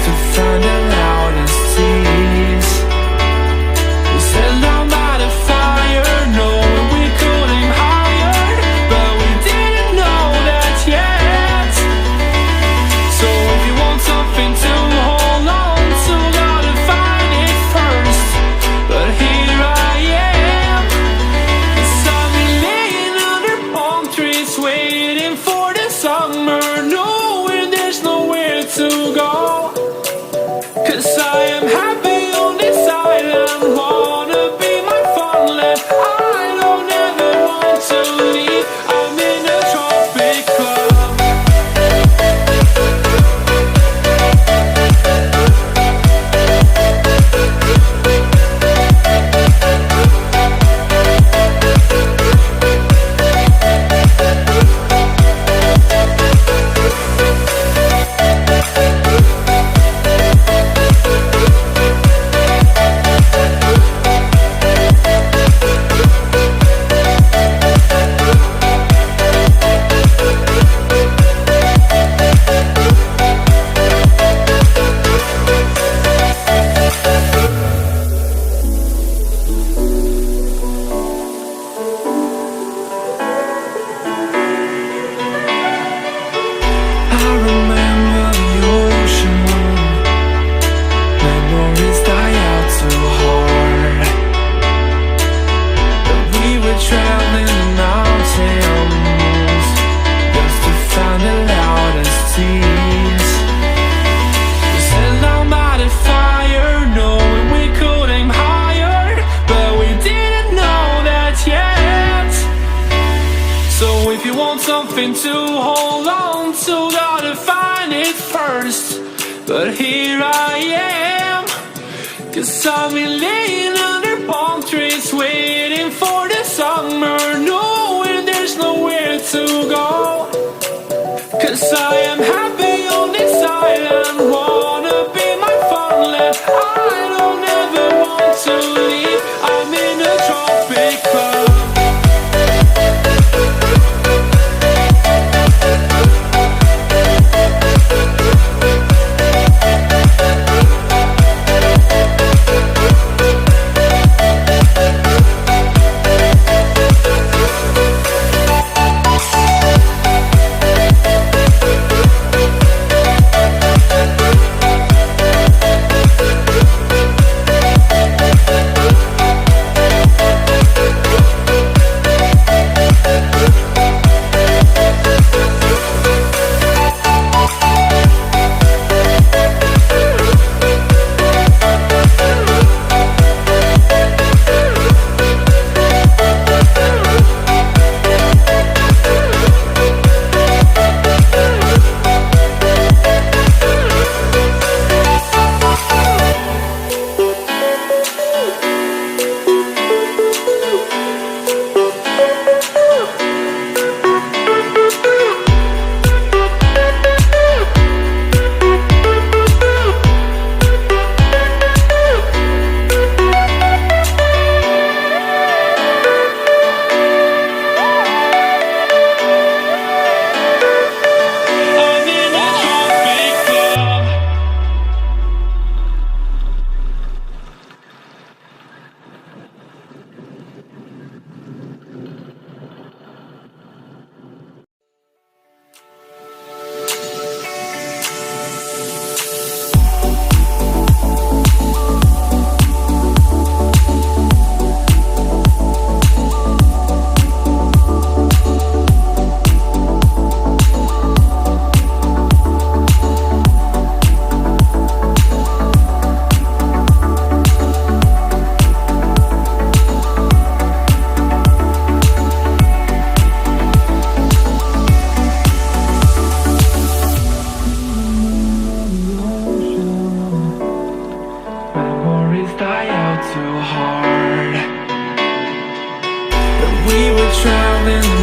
just to find the loudest tease. We set down by the fire, knowing we could aim higher, but we didn't know that yet. So if you want something to hold on to, gotta find it first. But here I am, 'cause I've been laying under palm trees, waiting for the summer, knowing there's nowhere to go. 'Cause I am happy on this island, wanna be my farmland. I don't ever want to leave, I'm in a tropic club. I remember the ocean moon, memories die out too hard. But we were traveling the mountains just to find the loudest tease. We sat down by the fire, knowing we could aim higher, but we didn't know that yet. So if you want something to hold on to, gotta find it first. But here I am, 'cause I've been laying under palm trees, waiting for the summer, knowing there's nowhere to go. 'Cause I am happy on this island, wanna be my farmland. I don't ever want to leave, I'm in a tropic club. too hard. But we were traveling